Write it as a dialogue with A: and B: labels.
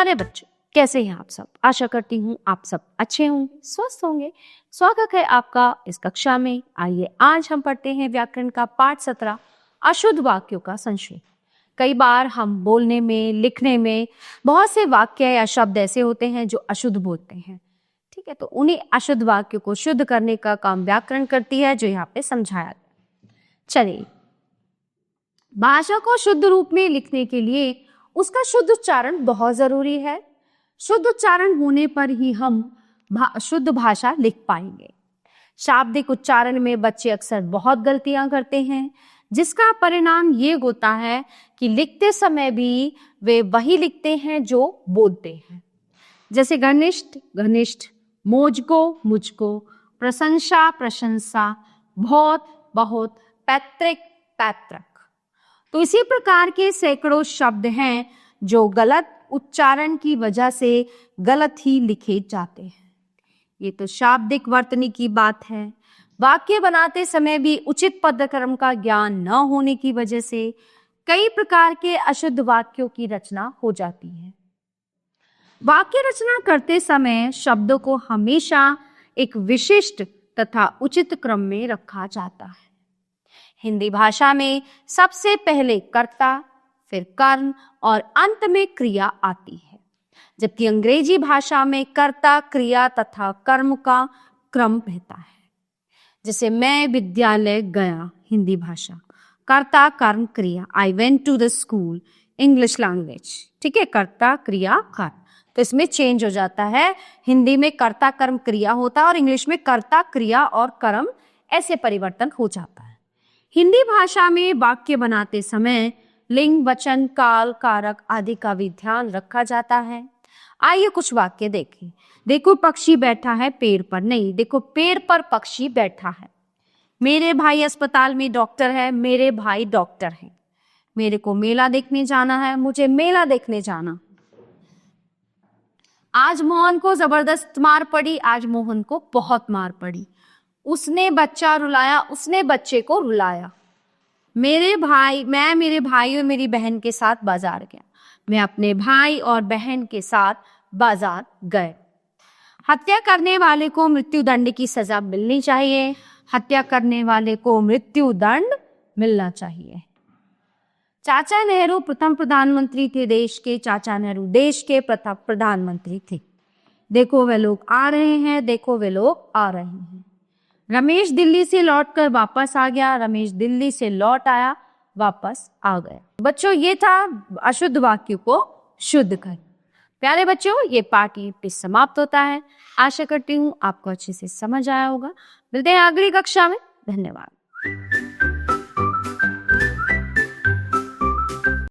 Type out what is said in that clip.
A: प्यारे बच्चों, कैसे हैं आप सब? आशा करती हूँ आप सब अच्छे होंगे, स्वस्थ होंगे। स्वागत है आपका इस कक्षा में। आइए आज हम पढ़ते हैं व्याकरण का पाठ 17 अशुद्ध वाक्यों का संशोधन। कई बार हम बोलने में, लिखने में बहुत से वाक्य या शब्द ऐसे होते हैं जो अशुद्ध बोलते हैं। ठीक है, तो उन्हीं अशुद्ध वाक्यों को शुद्ध करने का काम व्याकरण करती है, जो यहाँ पे समझाया गया। चलिए, भाषा को शुद्ध रूप में लिखने के लिए उसका शुद्ध उच्चारण बहुत जरूरी है। शुद्ध उच्चारण होने पर ही हम शुद्ध भाषा लिख पाएंगे। शाब्दिक उच्चारण में बच्चे अक्सर बहुत गलतियां करते हैं, जिसका परिणाम ये होता है कि लिखते समय भी वे वही लिखते हैं जो बोलते हैं। जैसे घनिष्ठ घनिष्ठ, मुझको मुझको, प्रशंसा प्रशंसा, बहुत बहुत, पैतृक पैतृक। तो इसी प्रकार के सैकड़ों शब्द हैं जो गलत उच्चारण की वजह से गलत ही लिखे जाते हैं। ये तो शाब्दिक वर्तनी की बात है। वाक्य बनाते समय भी उचित पदक्रम का ज्ञान न होने की वजह से कई प्रकार के अशुद्ध वाक्यों की रचना हो जाती है। वाक्य रचना करते समय शब्दों को हमेशा एक विशिष्ट तथा उचित क्रम में रखा जाता है। हिंदी भाषा में सबसे पहले कर्ता, फिर कर्म और अंत में क्रिया आती है, जबकि अंग्रेजी भाषा में कर्ता, क्रिया तथा कर्म का क्रम रहता है। जैसे मैं विद्यालय गया, हिंदी भाषा, कर्ता कर्म क्रिया, I went to the school, English language. ठीक है, कर्ता क्रिया कर्म, तो इसमें चेंज हो जाता है। हिंदी में कर्ता कर्म क्रिया होता है और इंग्लिश में कर्ता क्रिया और कर्म, ऐसे परिवर्तन हो जाता है। हिंदी भाषा में वाक्य बनाते समय लिंग, वचन, काल, कारक आदि का भी ध्यान रखा जाता है। आइए कुछ वाक्य देखें। देखो पक्षी बैठा है पेड़ पर, नहीं, देखो पेड़ पर पक्षी बैठा है। मेरे भाई अस्पताल में डॉक्टर है, मेरे भाई डॉक्टर है। मेरे को मेला देखने जाना है, मुझे मेला देखने जाना। आज मोहन को जबरदस्त मार पड़ी, आज मोहन को बहुत मार पड़ी। उसने बच्चा रुलाया, उसने बच्चे को रुलाया। मैं मेरे भाई और मेरी बहन के साथ बाजार गया, मैं अपने भाई और बहन के साथ बाजार गए। हत्या करने वाले को मृत्यु दंड की सजा मिलनी चाहिए। हत्या करने वाले को मृत्यु दंड मिलना चाहिए। चाचा नेहरू प्रथम प्रधानमंत्री थे देश के। चाचा नेहरू देश के प्रथम प्रधानमंत्री थे। देखो वे लोग आ रहे हैं, देखो वे लोग आ रहे हैं। रमेश दिल्ली से लौटकर वापस आ गया, रमेश दिल्ली से लौट आया, वापस आ गया। बच्चों, ये था अशुद्ध वाक्य को शुद्ध कर। प्यारे बच्चों, ये पाठ यहीं पे समाप्त होता है। आशा करती हूँ आपको अच्छे से समझ आया होगा। मिलते हैं अगली कक्षा में। धन्यवाद।